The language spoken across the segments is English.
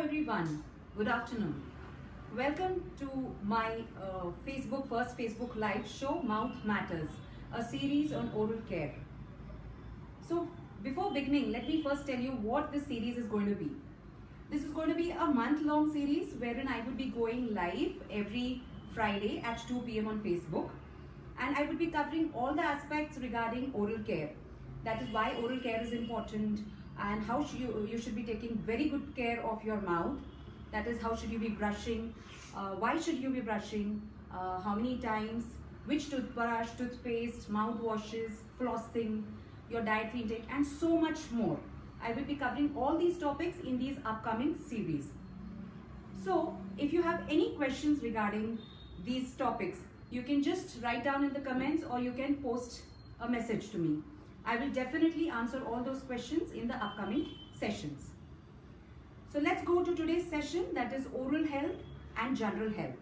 everyone, good afternoon. Welcome to my first Facebook live show, Mouth Matters, a series on oral care. So before beginning, let me first tell you what this series is going to be. This is going to be a month-long series wherein I would be going live every Friday at 2 p.m. on Facebook, and I would be covering all the aspects regarding oral care. That is why oral care is important, and how you should be taking very good care of your mouth. That is, how should you be brushing, why should you be brushing, how many times, which toothbrush, toothpaste, mouthwashes, flossing, your dietary intake, and so much more. I will be covering all these topics in these upcoming series. So if you have any questions regarding these topics, you can just write down in the comments or you can post a message to me. I will definitely answer all those questions in the upcoming sessions. So let's go to today's session, that is oral health and general health.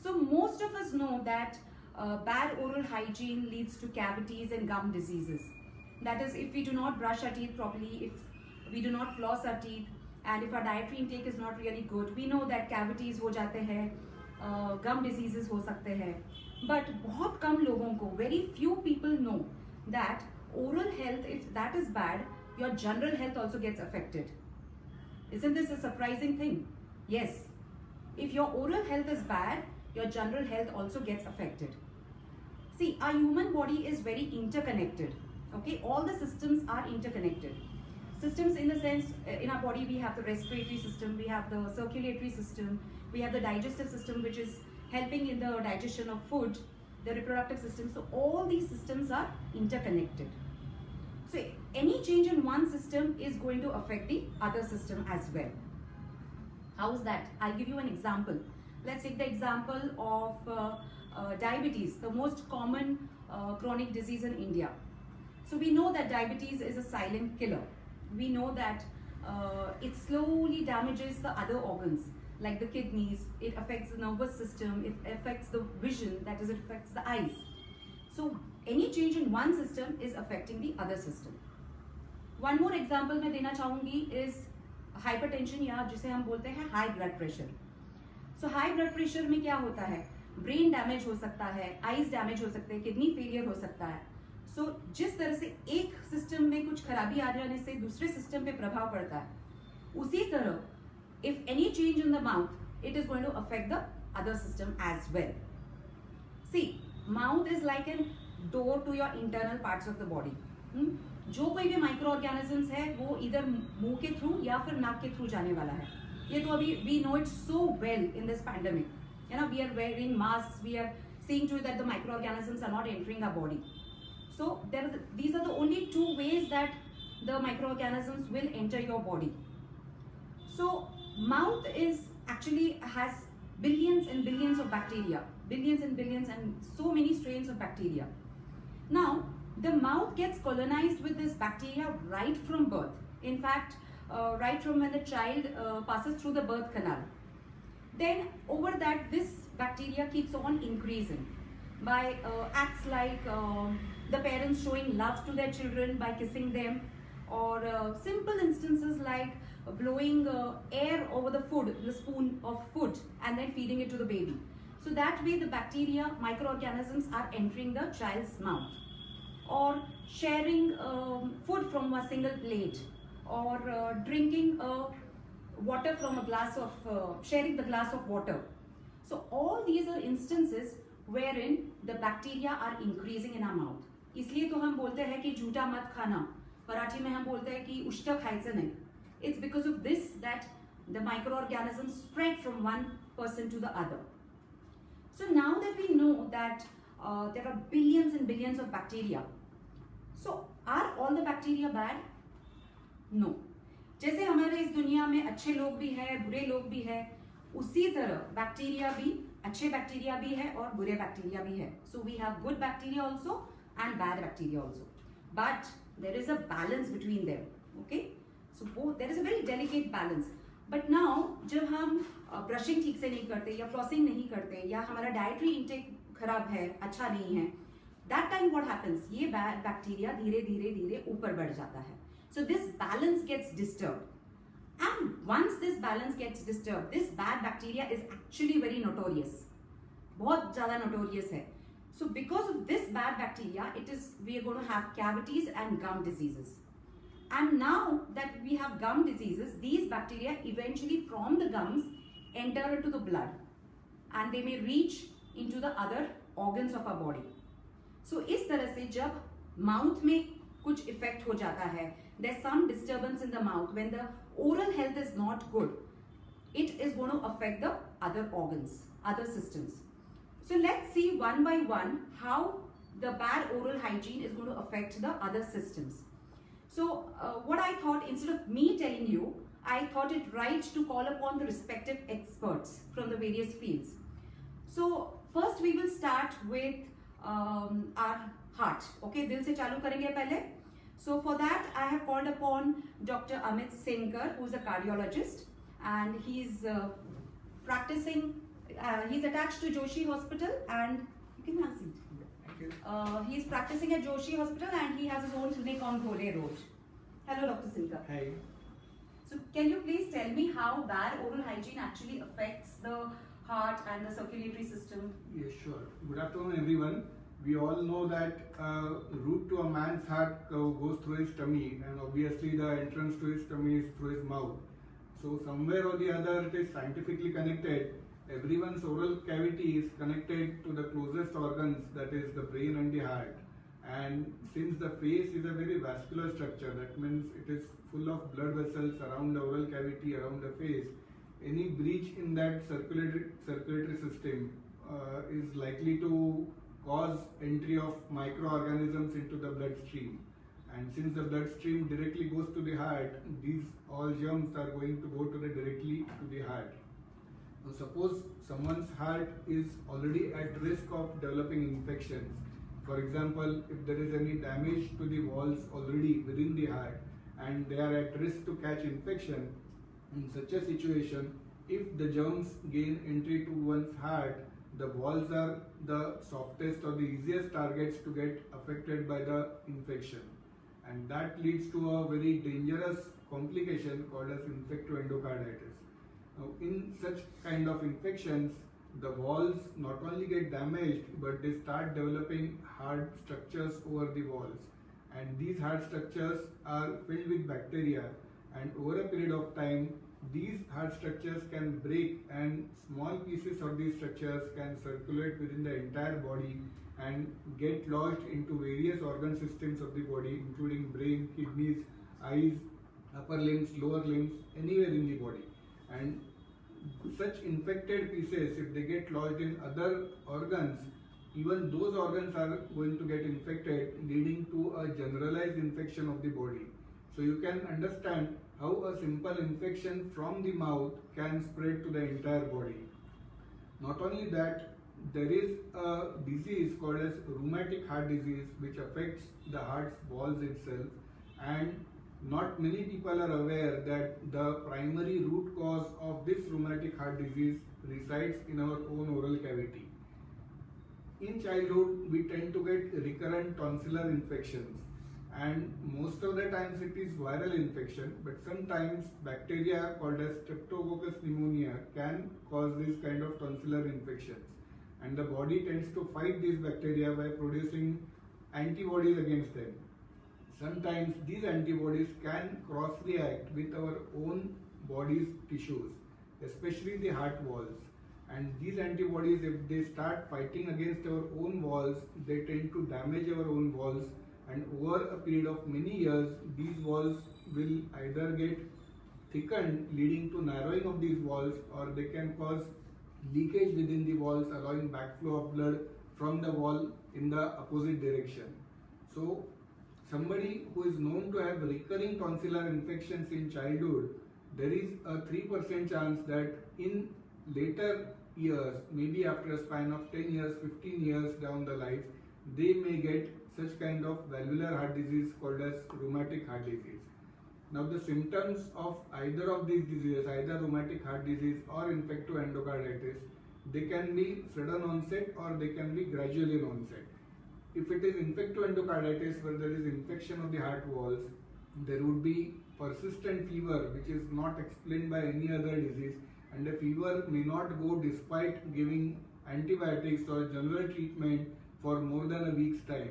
So most of us know that bad oral hygiene leads to cavities and gum diseases. That is, if we do not brush our teeth properly, if we do not floss our teeth, and if our dietary intake is not really good, we know that cavities हो जाते हैं, gum diseases हो सकते हैं. But बहुत कम लोगों को, very few people know that oral health, if that is bad, your general health also gets affected. Isn't this a surprising thing? Yes. If your oral health is bad, your general health also gets affected. See, our human body is very interconnected. Okay, all the systems are interconnected. Systems in the sense, in our body we have the respiratory system, we have the circulatory system, we have the digestive system which is helping in the digestion of food, the reproductive system. So all these systems are interconnected. So any change in one system is going to affect the other system as well. How is that? I'll give you an example. Let's take the example of diabetes, the most common chronic disease in India. So we know that diabetes is a silent killer. We know that it slowly damages the other organs like the kidneys, it affects the nervous system, it affects the vision, that is, it affects the eyes. So any change in one system is affecting the other system. One more example मैं देना चाहूँगी is hypertension, या जिसे हम बोलते हैं high blood pressure. So high blood pressure में क्या होता है? Brain damage हो सकता है, eyes damage हो सकते हैं, kidney failure हो सकता है. So जिस तरह से एक सिस्टम में कुछ खराबी आ जाने से दूसरे सिस्टम पे प्रभाव पड़ता है, उसी तरह if any change in the mouth, it is going to affect the other system as well. See, mouth is like a door to your internal parts of the body. जो कोई भी माइक्रो ऑर्गेनिजम्स है वो इधर मुंह के through या फिर नाक के थ्रू जाने वाला है. ये तो अभी we know it so well in this pandemic. You know, we are wearing masks, we are seeing to it that the microorganisms are not entering our body. So these are the only two ways that the microorganisms will enter your body. So mouth is actually has billions and billions of bacteria, billions and billions and so many strains of bacteria. Now the mouth gets colonized with this bacteria right from birth. In fact, right from when the child passes through the birth canal. Then over that, this bacteria keeps on increasing by acts like the parents showing love to their children by kissing them, or simple instances like blowing air over the food, the spoon of food, and then feeding it to the baby. So that way the bacteria, microorganisms are entering the child's mouth. Or sharing food from a single plate, or drinking water from a glass of, sharing the glass of water. So all these are instances wherein the bacteria are increasing in our mouth. इसलिए तो हम बोलते हैं कि झूठा मत खाना. मराठी में हम बोलते हैं कि उष्ट खायचं नाही. It's because of this that the microorganisms spread from one person to the other. So now that we know that there are billions and billions of bacteria, so are all the bacteria bad? No. जैसे हमारे इस दुनिया में अच्छे लोग भी हैं, बुरे लोग भी हैं, उसी तरह बैक्टीरिया भी, अच्छे बैक्टीरिया भी है और बुरे बैक्टीरिया भी है. So we have good bacteria also and bad bacteria also. But there is a balance between them. Okay? So both, there is a very delicate balance. But now जब हम ब्रशिंग ठीक से नहीं करते या फ्लॉसिंग नहीं करते या हमारा डाइटरी इंटेक खराब है, अच्छा नहीं है, that time what happens? ये bad bacteria धीरे धीरे धीरे ऊपर बढ़ जाता है. So this balance gets disturbed. And And once this balance gets disturbed, this bad bacteria is actually very notorious. बहुत ज़्यादा notorious है. So because of this bad bacteria, we are going to have cavities and gum diseases. And now that we have gum diseases, these bacteria eventually from the gums enter into the blood and they may reach into the other organs of our body. So इस तरह से जब mouth में कुछ effect हो जाता है, there's some disturbance in the mouth, when the oral health is not good, it is going to affect the other organs, other systems. So let's see one by one how the bad oral hygiene is going to affect the other systems. So what I thought, instead of me telling you, I thought it right to call upon the respective experts from the various fields. So first we will start with our heart. Okay, dil se chalu karenge pehle. So for that I have called upon Dr. Amit Senkar, who is a cardiologist, and he's practicing. He's attached to Joshi Hospital, and you can have a seat. Thank you. He's practicing at Joshi Hospital, and he has his own clinic on Ghole Road. Hello, Dr. Senkar. Hi. So can you please tell me how bad oral hygiene actually affects the heart and the circulatory system? Yes, sure. Good afternoon, everyone. We all know that route to a man's heart goes through his tummy, and obviously the entrance to his tummy is through his mouth. So somewhere or the other it is scientifically connected. Everyone's oral cavity is connected to the closest organs, that is the brain and the heart. And since the face is a very vascular structure, that means it is full of blood vessels around the oral cavity, around the face, any breach in that circulatory system is likely to cause entry of microorganisms into the bloodstream. And since the bloodstream directly goes to the heart, these all germs are going to go directly to the heart. Now suppose someone's heart is already at risk of developing infections. For example, if there is any damage to the walls already within the heart and they are at risk to catch infection, in such a situation, if the germs gain entry to one's heart, the walls are the softest or the easiest targets to get affected by the infection. And that leads to a very dangerous complication called as infectoendocarditis. Now, in such kind of infections, the walls not only get damaged, but they start developing hard structures over the walls. And these hard structures are filled with bacteria, and over a period of time, these hard structures can break and small pieces of these structures can circulate within the entire body and get lodged into various organ systems of the body, including brain, kidneys, eyes, upper limbs, lower limbs, anywhere in the body. And such infected pieces, if they get lodged in other organs, even those organs are going to get infected, leading to a generalized infection of the body. So you can understand how a simple infection from the mouth can spread to the entire body. Not only that, there is a disease called as rheumatic heart disease, which affects the heart's walls itself, and not many people are aware that the primary root cause of this rheumatic heart disease resides in our own oral cavity. In childhood, we tend to get recurrent tonsillar infections, and most of the times it is viral infection, but sometimes bacteria called as Streptococcus pneumonia can cause this kind of tonsillar infections, and the body tends to fight these bacteria by producing antibodies against them. Sometimes these antibodies can cross-react with our own body's tissues, especially the heart walls. And these antibodies, if they start fighting against our own walls, they tend to damage our own walls, and over a period of many years, these walls will either get thickened, leading to narrowing of these walls, or they can cause leakage within the walls, allowing backflow of blood from the wall in the opposite direction. So somebody who is known to have recurring tonsillar infections in childhood, there is a 3% chance that in later years, maybe after a span of 10 years, 15 years down the life, they may get such kind of valvular heart disease called as rheumatic heart disease. Now the symptoms of either of these diseases, either rheumatic heart disease or infectoendocarditis, they can be sudden onset or they can be gradual in onset. If it is infectoendocarditis, where there is infection of the heart walls, there would be persistent fever which is not explained by any other disease, and the fever may not go despite giving antibiotics or general treatment for more than a week's time.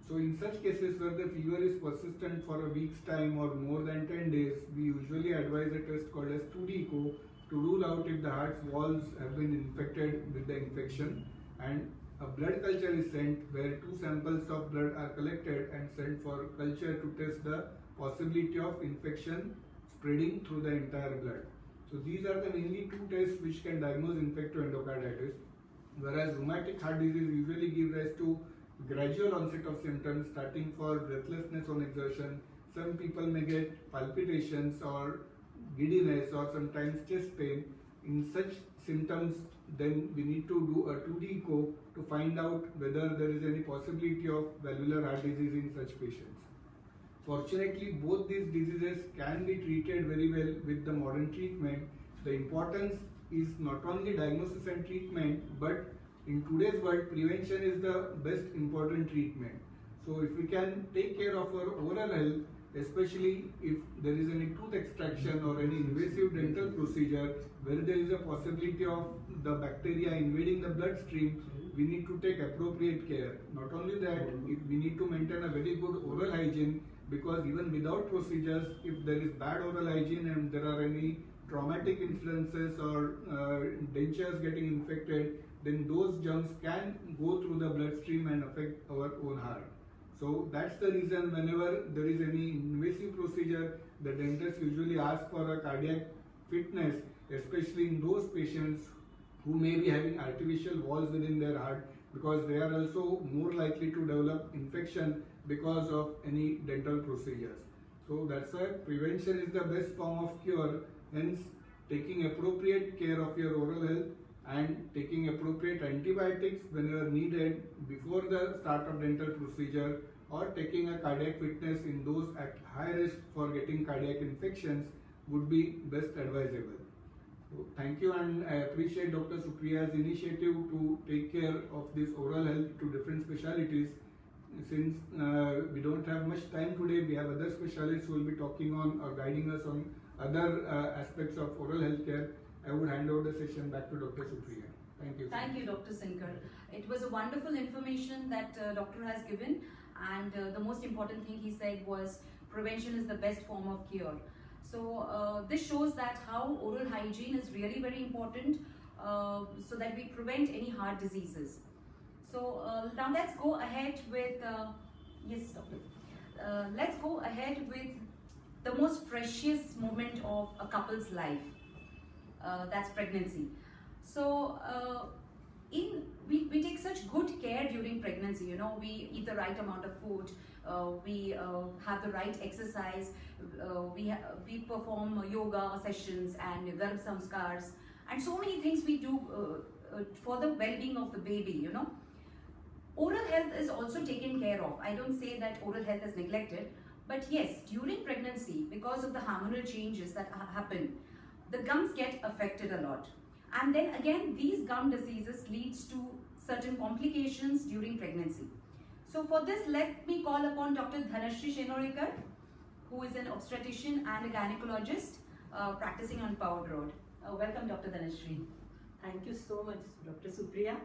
So in such cases where the fever is persistent for a week's time or more than 10 days, we usually advise a test called as 2D echo to rule out if the heart's walls have been infected with the infection, and a blood culture is sent where 2 samples of blood are collected and sent for culture to test the possibility of infection spreading through the entire blood. So these are the mainly 2 tests which can diagnose infective endocarditis, whereas rheumatic heart disease usually gives rise to gradual onset of symptoms starting for breathlessness on exertion. Some people may get palpitations or giddiness or sometimes chest pain. In such symptoms, then we need to do a 2D echo to find out whether there is any possibility of valvular heart disease in such patients. Fortunately, both these diseases can be treated very well with the modern treatment. The importance is not only diagnosis and treatment, but in today's world, prevention is the best important treatment. So if we can take care of our oral health, especially if there is any tooth extraction or any invasive dental procedure where there is a possibility of the bacteria invading the bloodstream, we need to take appropriate care. Not only that, we need to maintain a very good oral hygiene, because even without procedures, if there is bad oral hygiene and there are any traumatic influences or dentures getting infected, then those germs can go through the bloodstream and affect our own heart. So that's the reason whenever there is any invasive procedure, the dentist usually asks for a cardiac fitness, especially in those patients who may be having artificial walls within their heart, because they are also more likely to develop infection because of any dental procedures. So that's why prevention is the best form of cure. Hence, taking appropriate care of your oral health and taking appropriate antibiotics whenever needed before the start of dental procedure, or taking a cardiac fitness in those at high risk for getting cardiac infections would be best advisable. So thank you, and I appreciate Dr. Supriya's initiative to take care of this oral health to different specialities. Since we don't have much time today, we have other specialists who will be talking on or guiding us on other aspects of oral health care. I would hand over the session back to Dr. Supriya. Thank you. Thank you, Dr. Sinkar. It was a wonderful information that doctor has given, and the most important thing he said was prevention is the best form of cure. So this shows that how oral hygiene is really very important, so that we prevent any heart diseases. So now let's go ahead with, yes doctor, let's go ahead with the most precious moment of a couple's life, that's pregnancy. So we take such good care during pregnancy. You know, we eat the right amount of food, we have the right exercise, we perform yoga sessions and garb samskars, and so many things we do for the well-being of the baby, you know. Oral health is also taken care of. I don't say that oral health is neglected, but yes, during pregnancy, because of the hormonal changes that happen, the gums get affected a lot. And then again, these gum diseases leads to certain complications during pregnancy. So for this, let me call upon Dr. Dhanashree Shenorekar, who is an obstetrician and a gynecologist practicing on Powder Road. Welcome, Dr. Dhanashree. Thank you so much, Dr. Supriya.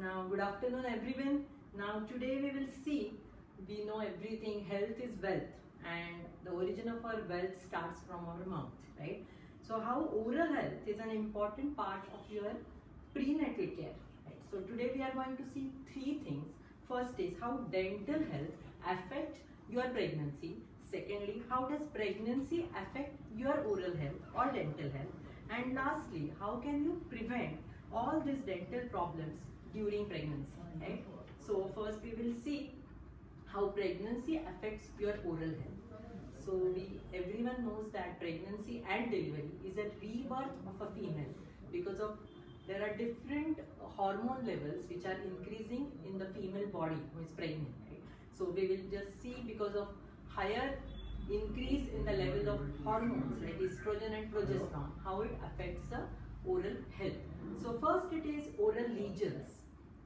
Now, good afternoon, everyone. Now, today we will see, we know everything, health is wealth, and the origin of our wealth starts from our mouth, right? So, how oral health is an important part of your prenatal care, right? So, today we are going to see 3 things. First is how dental health affect your pregnancy. Secondly, how does pregnancy affect your oral health or dental health? And lastly, how can you prevent all these dental problems during pregnancy, right? So first we will see how pregnancy affects your oral health. So everyone knows that pregnancy and delivery is a rebirth of a female, because of there are different hormone levels which are increasing in the female body who is pregnant, right? So we will just see, because of higher increase in the level of hormones like estrogen and progesterone, how it affects the oral health. So first it is oral lesions.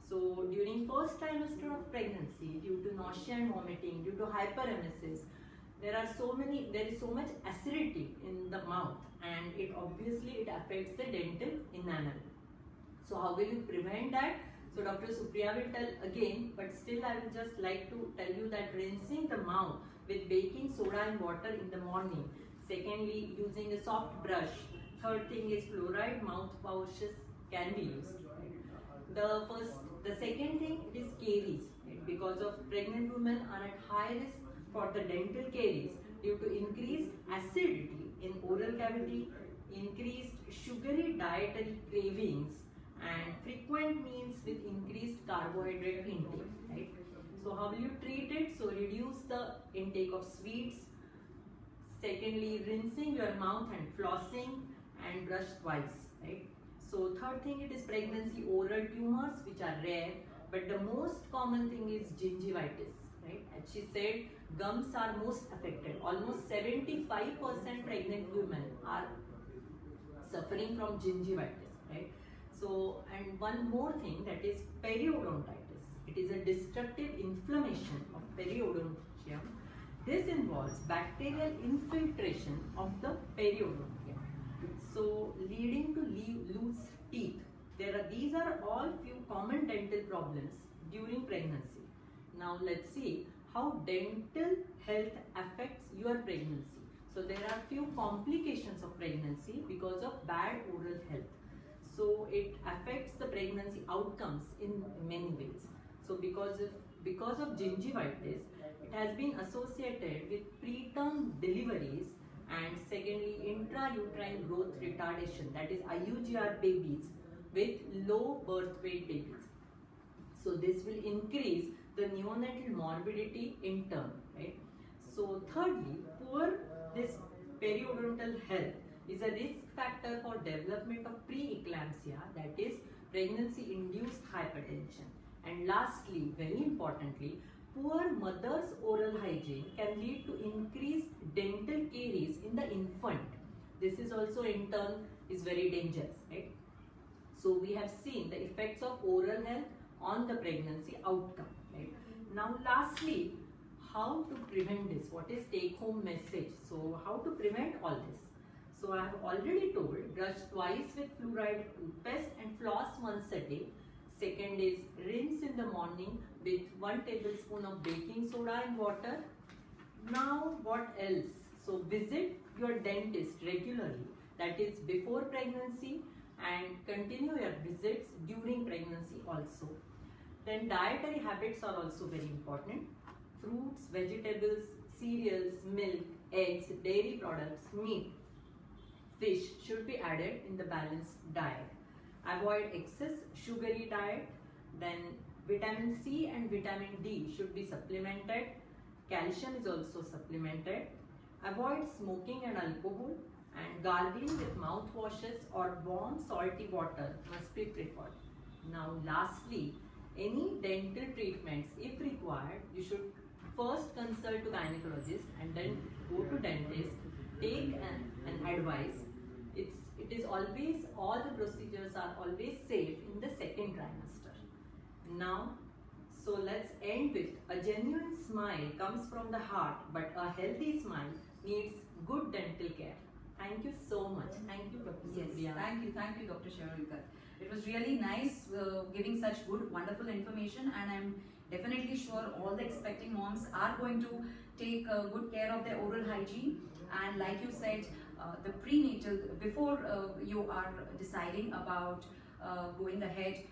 So during first trimester of pregnancy, due to nausea and vomiting, due to hyperemesis, there is so much acidity in the mouth, and it affects the dental enamel. So how will you prevent that? So Dr. Supriya will tell again, but still I will just like to tell you that rinsing the mouth with baking soda and water in the morning. Secondly, using a soft brush. Third thing is fluoride mouthwashes can be used. The second thing is caries, because of pregnant women are at high risk for the dental caries due to increased acidity in oral cavity, increased sugary dietary cravings, and frequent meals with increased carbohydrate intake, right? So how will you treat it? So reduce the intake of sweets. Secondly, rinsing your mouth and flossing and brush twice, right? So third thing, it is pregnancy oral tumors, which are rare, but the most common thing is gingivitis, right? As she said, gums are most affected. Almost 75% pregnant women are suffering from gingivitis, right? So, and one more thing, that is periodontitis. It is a destructive inflammation of periodontium. This involves bacterial infiltration of the periodontium, so leading to loose teeth. These are all few common dental problems during pregnancy. Now let's see how dental health affects your pregnancy. So there are few complications of pregnancy because of bad oral health. So it affects the pregnancy outcomes in many ways. So because of gingivitis, it has been associated with preterm deliveries, and secondly, intrauterine growth retardation, that is IUGR babies with low birth weight babies. So this will increase the neonatal morbidity in turn, right? So thirdly, poor this periodontal health is a risk factor for development of preeclampsia, that is pregnancy-induced hypertension. And lastly, very importantly, poor mother's oral hygiene can lead to increased dental caries in the infant. This is also in turn is very dangerous, right? So we have seen the effects of oral health on the pregnancy outcome, right? Now lastly, how to prevent this? What is take home message? So how to prevent all this? So I have already told, brush twice with fluoride toothpaste and floss once a day. Second is rinse in the morning with 1 tablespoon of baking soda and water. Now what else? So visit your dentist regularly, that is before pregnancy, and continue your visits during pregnancy also. Then dietary habits are also very important. Fruits, vegetables, cereals, milk, eggs, dairy products, meat, fish should be added in the balanced diet. Avoid excess sugary diet. Then vitamin C and vitamin D should be supplemented. Calcium is also supplemented. Avoid smoking and alcohol, and gargling with mouthwashes or warm salty water must be preferred. Now lastly, any dental treatments, if required, you should first consult to gynecologist and then go to dentist, take an advice. It is always, all the procedures are always safe in the second trimester. Now, so let's end with a genuine smile comes from the heart, but a healthy smile needs good dental care. Thank you so much. Thank you, Dr. Yes, Supriya. thank you, Dr. Sharulkar. It was really nice giving such good, wonderful information, and I'm definitely sure all the expecting moms are going to take good care of their oral hygiene. And like you said, the prenatal, before you are deciding about going ahead,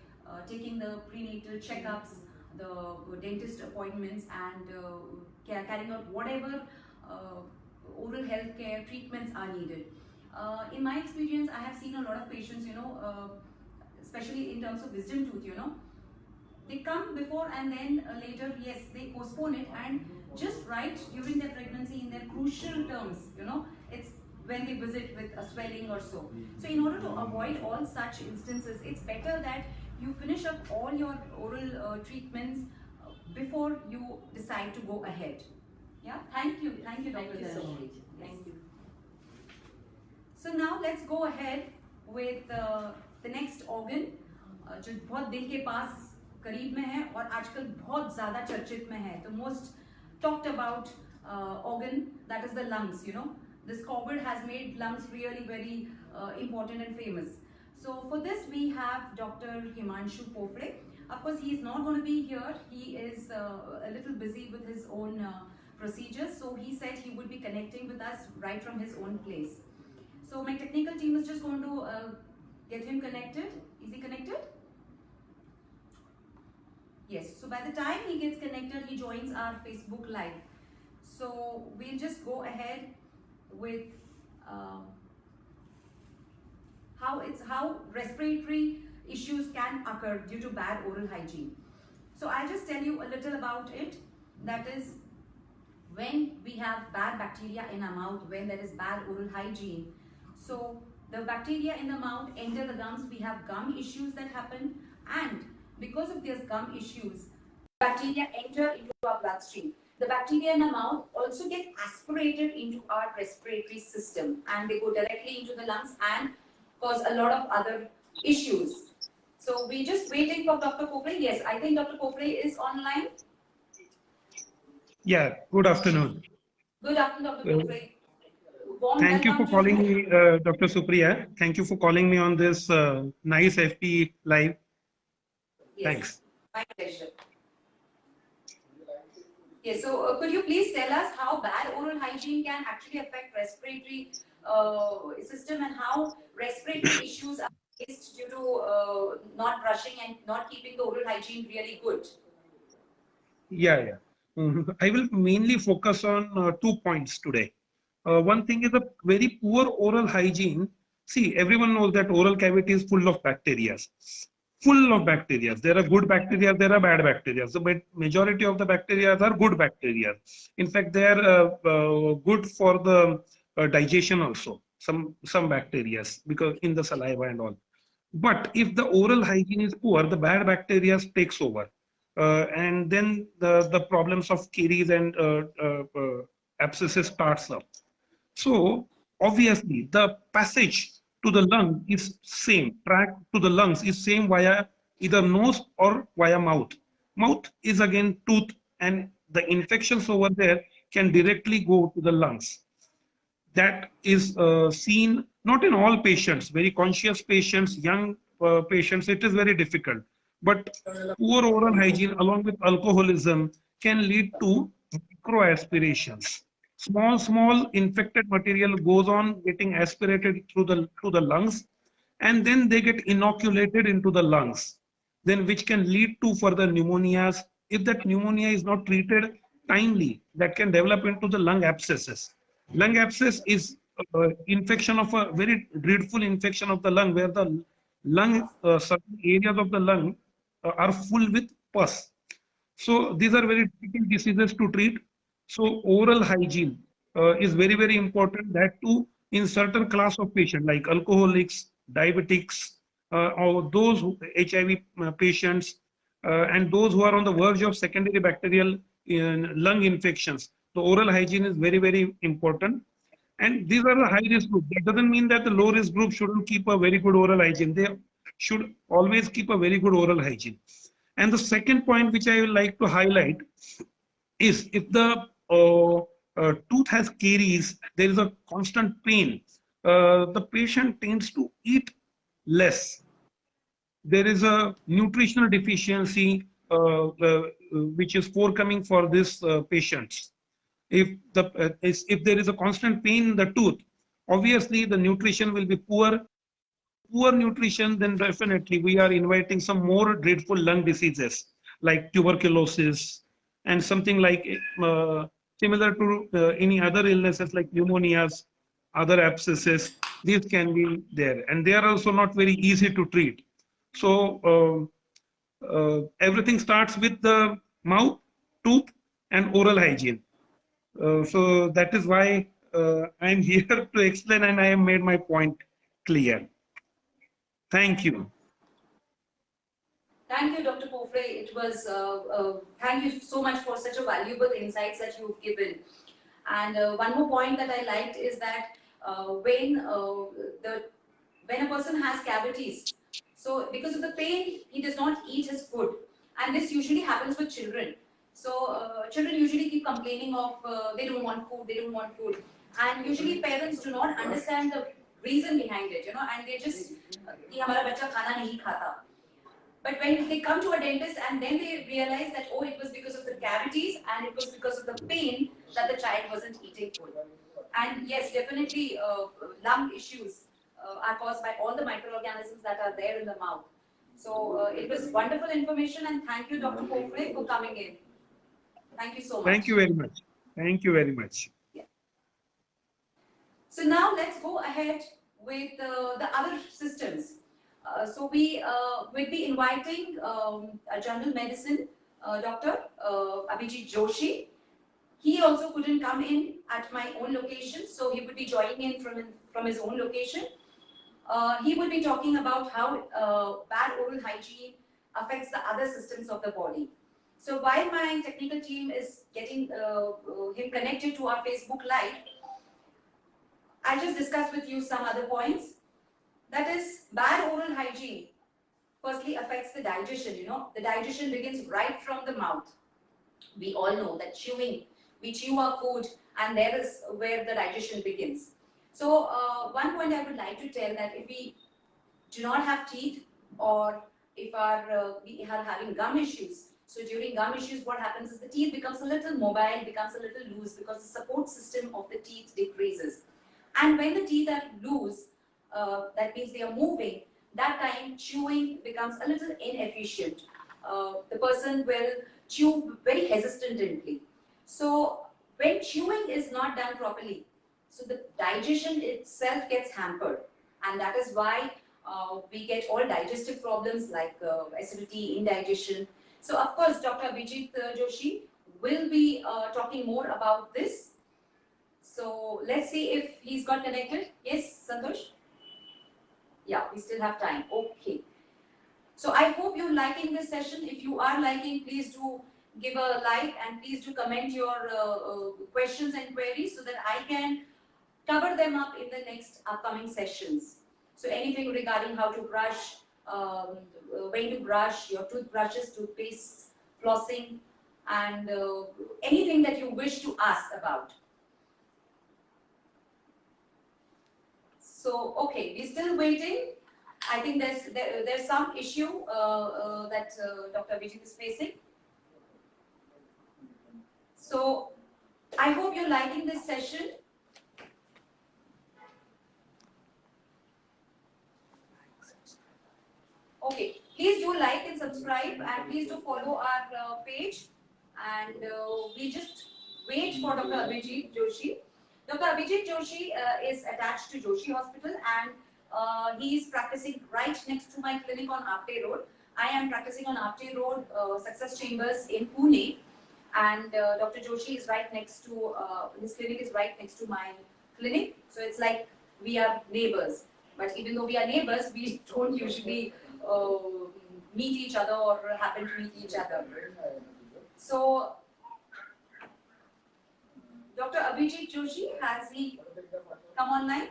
taking the prenatal checkups, the dentist appointments, and carrying out whatever oral health care treatments are needed. In my experience, I have seen a lot of patients, especially in terms of wisdom tooth, they come before and then later, yes, they postpone it, and just right during their pregnancy in their crucial terms, it's when they visit with a swelling or so. So in order to avoid all such instances, it's better that you finish up all your oral treatments before you decide to go ahead. Yeah, thank you, Dr. Thank you so Dharani. much. Yes. Thank you. So now let's go ahead with the next organ, जो बहुत दिल के पास करीब में है और आजकल बहुत ज़्यादा चर्चित में है. The most talked about organ, that is the lungs. This COVID has made lungs really very important and famous. So for this we have Dr. Himanshu Pofle. Of course, he is not going to be here. He is a little busy with his own procedures. So he said he would be connecting with us right from his own place. So my technical team is just going to get him connected. Is he connected? Yes. So by the time he gets connected, he joins our Facebook Live. So we'll just go ahead with how respiratory issues can occur due to bad oral hygiene. So I'll just tell you a little about it. That is, when we have bad bacteria in our mouth, when there is bad oral hygiene, so the bacteria in the mouth enter the gums. We have gum issues that happen, and because of these gum issues, bacteria enter into our bloodstream. The bacteria in our mouth also get aspirated into our respiratory system, and they go directly into the lungs and cause a lot of other issues. So we're just waiting for Dr. Pofle. Yes, I think Dr. Pofle is online. Yeah, good afternoon. Good afternoon, Dr. Pofle. Thank you for calling me, Dr. Supriya. Thank you for calling me on this nice FP live. Yes, thanks. My pleasure. Yes, so could you please tell us how bad oral hygiene can actually affect respiratory system, and how respiratory issues are faced due to not brushing and not keeping the oral hygiene really good? Yeah. I will mainly focus on 2 points today. One thing is a very poor oral hygiene. See, everyone knows that oral cavity is full of bacteria. Full of bacteria. There are good bacteria, there are bad bacteria. So, but majority of the bacteria are good bacteria. In fact, they are good for the digestion also. Some bacteria, because in the saliva and all. But if the oral hygiene is poor, the bad bacteria takes over. And then the problems of caries and abscesses starts up. So obviously the passage to the lung is same, track to the lungs is same via either nose or via mouth. Mouth is again tooth, and the infections over there can directly go to the lungs. That is seen not in all patients, very conscious patients, young patients, it is very difficult. But poor oral hygiene along with alcoholism can lead to microaspirations. Small infected material goes on getting aspirated through the lungs, and then they get inoculated into the lungs, then which can lead to further pneumonias. If that pneumonia is not treated timely, that can develop into the lung abscesses. Lung abscess is infection of a very dreadful infection of the lung, where the lung, certain areas of the lung are full with pus. So these are very difficult diseases to treat. So oral hygiene is very important. That too in certain class of patient like alcoholics, diabetics, or those HIV patients, and those who are on the verge of secondary bacterial lung infections. The oral hygiene is very important. And these are the high risk group. That doesn't mean that the low risk group shouldn't keep a very good oral hygiene. They should always keep a very good oral hygiene. And the second point which I would like to highlight is, if the tooth has caries, there is a constant pain, the patient tends to eat less. There is a nutritional deficiency which is forthcoming for these patients. If there is a constant pain in the tooth, obviously the nutrition will be poor. Poor nutrition, then definitely we are inviting some more dreadful lung diseases like tuberculosis and something like similar to any other illnesses like pneumonias, other abscesses. These can be there, and they are also not very easy to treat. So everything starts with the mouth, tooth, and oral hygiene. So that is why I'm here to explain, and I have made my point clear. Thank you. Thank you, Dr. Pofle. It was thank you so much for such a valuable insights that you've given. And one more point that I liked is that when a person has cavities, so because of the pain, he does not eat his food, and this usually happens with children. So children usually keep complaining of they don't want food, they don't want food, and usually parents do not understand the reason behind it, and they just कि हमारा बच्चा खाना नहीं खाता. But when they come to a dentist and then they realize that, oh, it was because of the cavities and it was because of the pain that the child wasn't eating food. And yes, definitely lung issues are caused by all the microorganisms that are there in the mouth. So it was wonderful information, and thank you, Dr. Pofre, for coming in. Thank you so much. Thank you very much. Thank you very much. Yeah. So now let's go ahead with the other systems. So we will be inviting a general medicine doctor, Abhijit Joshi. He also couldn't come in at my own location, so he would be joining in from his own location. He would be talking about how bad oral hygiene affects the other systems of the body. So while my technical team is getting him connected to our Facebook Live, I'll just discuss with you some other points. That is, bad oral hygiene firstly affects the digestion. The digestion begins right from the mouth. We all know that we chew our food, and there is where the digestion begins. So one point I would like to tell, that if we do not have teeth, or if we are having gum issues, so during gum issues what happens is the teeth becomes a little mobile, becomes a little loose, because the support system of the teeth decreases. And when the teeth are loose, that means they are moving, that time chewing becomes a little inefficient. The person will chew very hesitantly. So when chewing is not done properly, so the digestion itself gets hampered, and that is why we get all digestive problems like acidity, indigestion. So of course, Dr. Abhijit Joshi will be talking more about this. So let's see if he's got connected. Yes, Santosh? Yeah, we still have time. Okay. So I hope you're liking this session. If you are liking, please do give a like, and please do comment your questions and queries so that I can cover them up in the next upcoming sessions. So anything regarding how to brush, when to brush, your toothbrushes, toothpaste, flossing, and anything that you wish to ask about. So, okay, we're still waiting. I think there's some issue that Dr. Abhijit is facing. So, I hope you're liking this session. Okay, please do like and subscribe, and please do follow our page. And we just wait for Dr. Abhijit Joshi. Dr. Abhijit Joshi is attached to Joshi Hospital, and he is practicing right next to my clinic on Apte Road. I am practicing on Apte Road, Success Chambers in Pune, and Dr. Joshi is right next to, his clinic is right next to my clinic. So it's like we are neighbors. But even though we are neighbors, we don't usually meet each other or happen to meet each other. So, Dr. Abhijit Joshi, has he come online?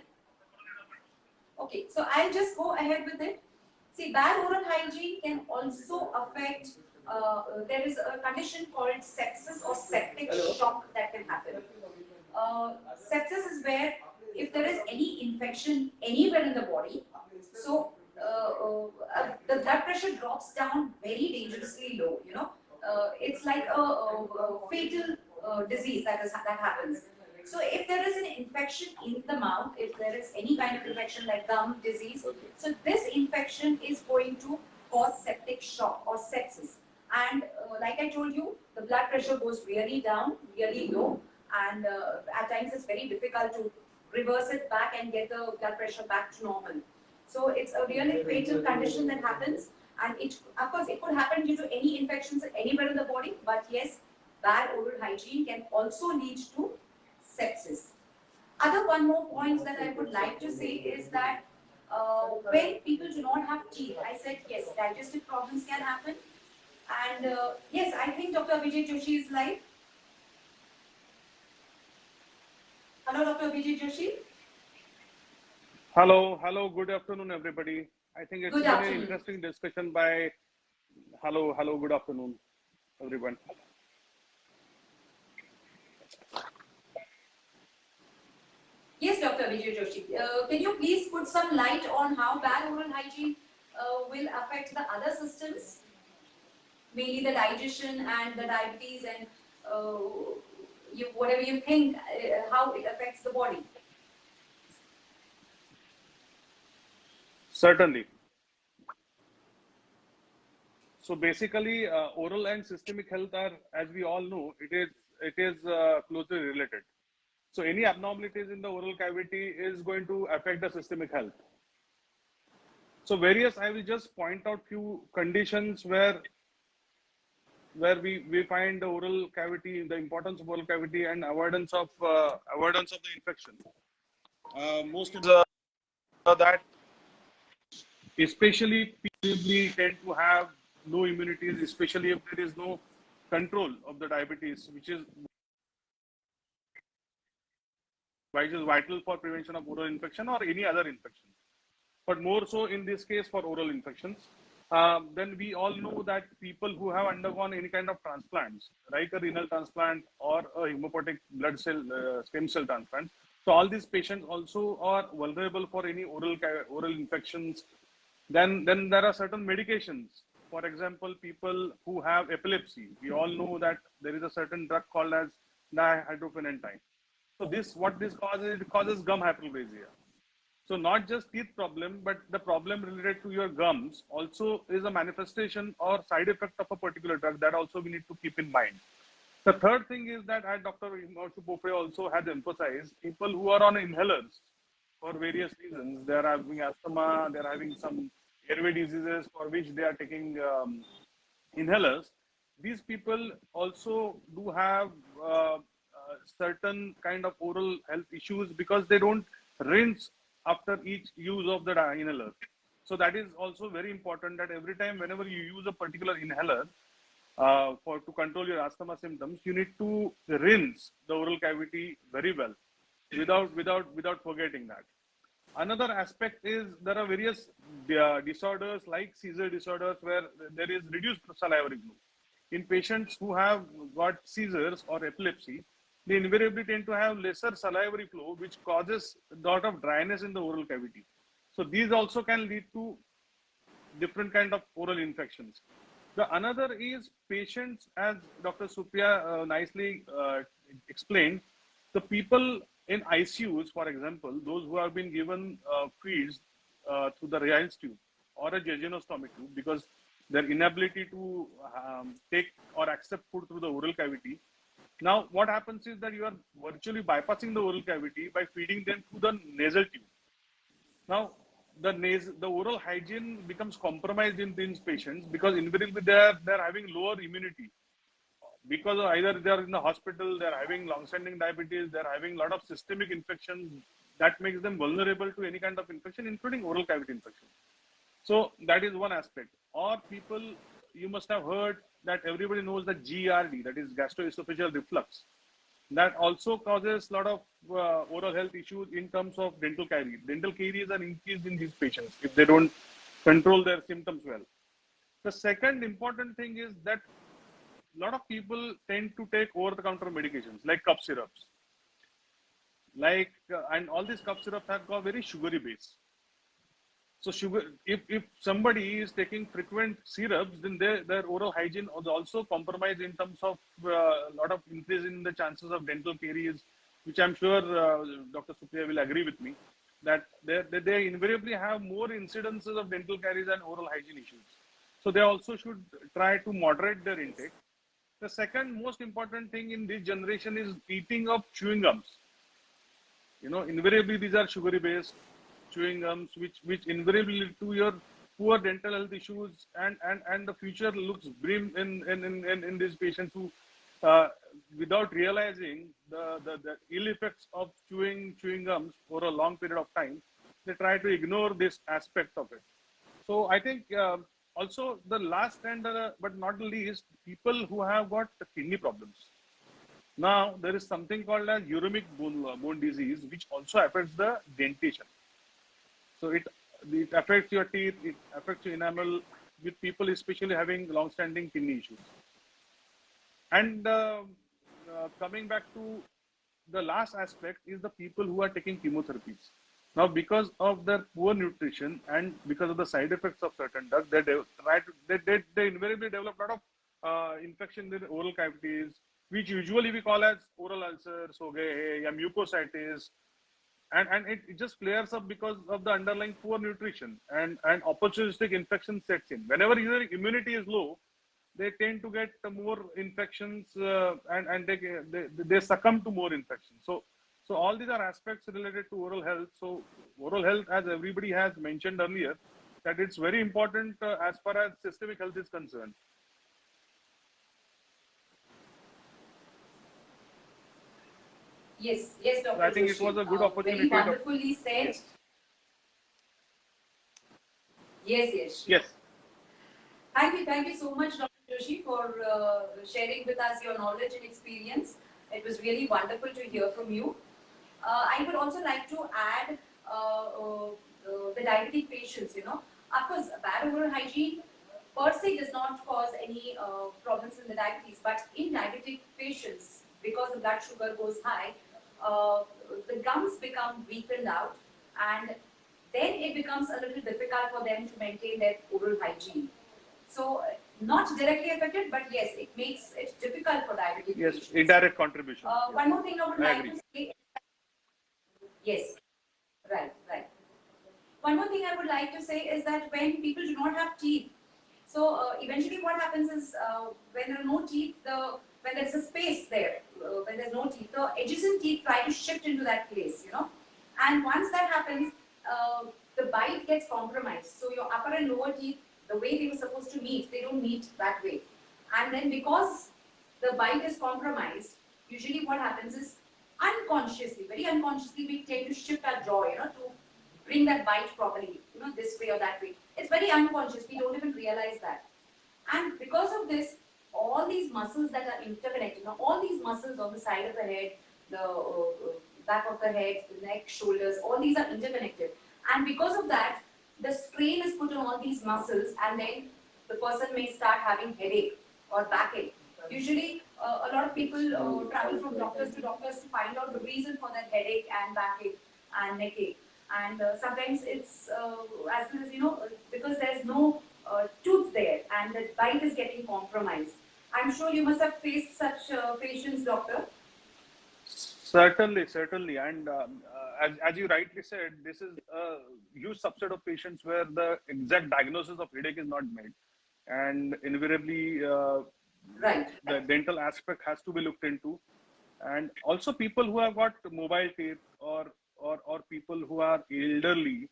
Okay, so I'll just go ahead with it. See, bad oral hygiene can also affect, there is a condition called sepsis or septic shock that can happen. Sepsis is where if there is any infection anywhere in the body, so the blood pressure drops down very dangerously low, it's like a fatal disease that happens. So if there is an infection in the mouth, if there is any kind of infection like gum disease, so this infection is going to cause septic shock or sepsis. And like I told you, the blood pressure goes really down, really low, and at times it's very difficult to reverse it back and get the blood pressure back to normal. So it's a really fatal condition that happens, and of course it could happen due to any infections anywhere in the body, but yes, bad oral hygiene can also lead to sepsis. One more point that I would like to say is that when people do not have teeth, I said yes, digestive problems can happen, and yes, I think Dr. Abhijit Joshi is live. Hello, Dr. Abhijit Joshi. Hello, good afternoon, everybody. I think it's Good been an afternoon. interesting discussion by, hello, good afternoon, everyone. Yes, Dr. Vijay Joshi. Can you please put some light on how bad oral hygiene will affect the other systems, mainly the digestion and the diabetes and whatever you think, how it affects the body? Certainly. So basically, oral and systemic health are, as we all know, it is closely related. So any abnormalities in the oral cavity is going to affect the systemic health. So I will just point out few conditions where we find the oral cavity, the importance of oral cavity and avoidance of the infection. Most is that especially people tend to have low immunities, especially if there is no control of the diabetes, which is vital for prevention of oral infection or any other infection. But more so in this case for oral infections. Then we all know that people who have undergone any kind of transplants, like a renal transplant or a hemopoietic blood cell stem cell transplant, so all these patients also are vulnerable for any oral infections. Then there are certain medications. For example, people who have epilepsy, we all know that there is a certain drug called as dihydrophenantine. So what this causes, it causes gum hyperplasia. So not just teeth problem, but the problem related to your gums also is a manifestation or side effect of a particular drug that also we need to keep in mind. The third thing is that, as Dr. Himanshu Popre also has emphasized, people who are on inhalers for various reasons, they are having asthma, they are having some airway diseases for which they are taking inhalers. These people also do have certain kind of oral health issues because they don't rinse after each use of the inhaler. So that is also very important that every time whenever you use a particular inhaler to control your asthma symptoms, you need to rinse the oral cavity very well without forgetting that. Another aspect is there are various disorders like seizure disorders where there is reduced salivary flow. In patients who have got seizures or epilepsy, they invariably tend to have lesser salivary flow, which causes a lot of dryness in the oral cavity. So these also can lead to different kind of oral infections. The another is patients, as Dr. Supriya nicely explained, the people in ICUs, for example, those who have been given feeds through the Ryan's tube or a jejunostomy tube because their inability to take or accept food through the oral cavity. Now, what happens is that you are virtually bypassing the oral cavity by feeding them through the nasal tube. Now, the oral hygiene becomes compromised in these patients because invariably they're having lower immunity because of either they are in the hospital, they're having long-standing diabetes, they're having a lot of systemic infections that makes them vulnerable to any kind of infection, including oral cavity infection. So that is one aspect. Or people, you must have heard that everybody knows that GERD, that is gastroesophageal reflux. That also causes a lot of oral health issues in terms of dental caries. Dental caries are increased in these patients if they don't control their symptoms well. The second important thing is that a lot of people tend to take over-the-counter medications like cough syrups. And all these cough syrups have got very sugary base. So if somebody is taking frequent syrups, then their oral hygiene is also compromised in terms of a lot of increase in the chances of dental caries, which I'm sure Dr. Supriya will agree with me, that they invariably have more incidences of dental caries and oral hygiene issues. So they also should try to moderate their intake. The second most important thing in this generation is eating of chewing gums. Invariably these are sugary based chewing gums, which invariably lead to your poor dental health issues, and the future looks grim in these patients who, without realizing the ill effects of chewing gums for a long period of time, they try to ignore this aspect of it. So I think also the last and but not the least, people who have got kidney problems. Now there is something called as uremic bone disease, which also affects the dentition. So it affects your teeth, it affects your enamel with people especially having long-standing kidney issues. And coming back to the last aspect is the people who are taking chemotherapies. Now, because of their poor nutrition and because of the side effects of certain drugs, they invariably develop a lot of infection in the oral cavities, which usually we call as oral ulcers, ho gaye hai, ya mucositis, and it just flares up because of the underlying poor nutrition, and opportunistic infection sets in. Whenever your immunity is low, they tend to get more infections, and they succumb to more infections. So all these are aspects related to oral health. So oral health, as everybody has mentioned earlier, that it's very important as far as systemic health is concerned. Yes, yes, So Dr. I think Joshi. it was a good Very opportunity. wonderfully said. Yes. Yes, yes, sure. Yes. Thank you so much, Dr. Joshi, for sharing with us your knowledge and experience. It was really wonderful to hear from you. I would also like to add the diabetic patients, Of course, bad oral hygiene per se does not cause any problems in the diabetes, but in diabetic patients, because the blood sugar goes high, uh, the gums become weakened out, and then it becomes a little difficult for them to maintain their oral hygiene. So, not directly affected, but yes, it makes it difficult for diabetic Yes. patients. Indirect contribution. Yes. One more thing I would I like agree. to say. Yes, right, right. One more thing I would like to say is that when people do not have teeth, so eventually what happens is when there are no teeth, when there's a space there, when there's no teeth, the adjacent teeth try to shift into that place, And once that happens, the bite gets compromised. So your upper and lower teeth, the way they were supposed to meet, they don't meet that way. And then because the bite is compromised, usually what happens is unconsciously, very unconsciously, we tend to shift our jaw, to bring that bite properly, this way or that way. It's very unconscious. We don't even realize that. And because of this, all these muscles that are interconnected, all these muscles on the side of the head, the back of the head, the neck, shoulders, all these are interconnected. And because of that, the strain is put on all these muscles, and then the person may start having headache or backache. Usually, a lot of people travel from doctors to doctors to find out the reason for that headache and backache and neckache. And sometimes it's as soon as because there's no tooth there and the bite is getting compromised. I'm sure you must have faced such patients, doctor. Certainly, and as you rightly said, this is a huge subset of patients where the exact diagnosis of headache is not made, and invariably Right. the dental aspect has to be looked into, and also people who have got mobile teeth, or people who are elderly,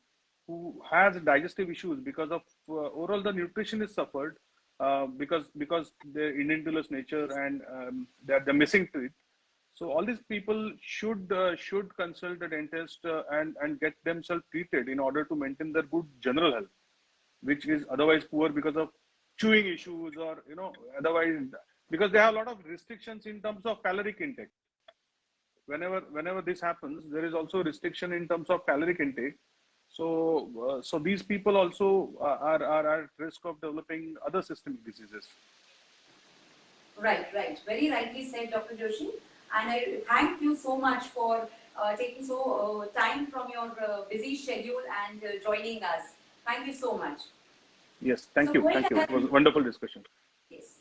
who has digestive issues because of overall the nutrition is suffered, because the edentulous nature, and they're missing teeth. So all these people should consult a dentist, and get themselves treated in order to maintain their good general health, which is otherwise poor because of chewing issues, or otherwise, because they have a lot of restrictions in terms of caloric intake. Whenever this happens, there is also restriction in terms of caloric intake. So these people also are at risk of developing other systemic diseases. Right, right. Very rightly said, Dr. Joshi. And I thank you so much for taking so time from your busy schedule and joining us. Thank you so much. Yes, So thank you. going It was ahead, a wonderful discussion. yes.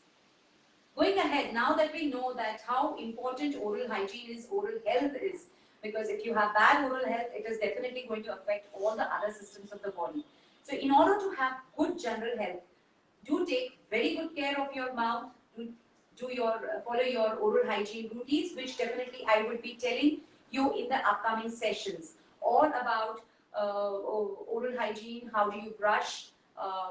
Going ahead, now that we know that how important oral hygiene is, oral health is, because if you have bad oral health, it is definitely going to affect all the other systems of the body. So in order to have good general health, do take very good care of your mouth, follow your oral hygiene routines, which definitely I would be telling you in the upcoming sessions, all about oral hygiene, how do you brush,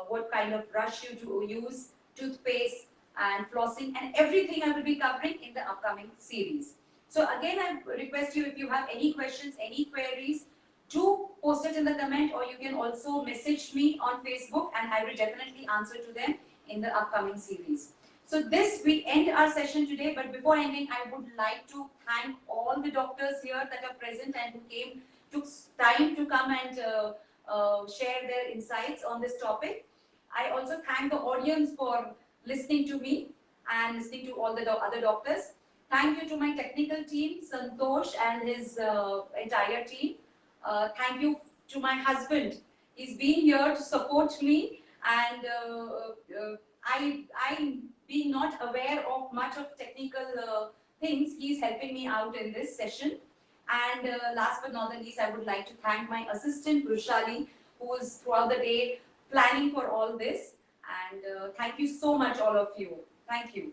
what kind of brush you do use, toothpaste, and flossing, and everything I will be covering in the upcoming series. So again, I request you, if you have any questions, any queries, do post it in the comment, or you can also message me on Facebook, and I will definitely answer to them in the upcoming series. So this, we end our session today, but before ending, I would like to thank all the doctors here that are present and who took time to come and share their insights on this topic. I also thank the audience for listening to me and listening to all the other doctors. Thank you to my technical team, Santosh and his entire team. Thank you to my husband. He's been here to support me, and I being not aware of much of technical things, he's helping me out in this session. And last but not the least, I would like to thank my assistant Rushali, who is throughout the day planning for all this. And thank you so much, all of you. Thank you.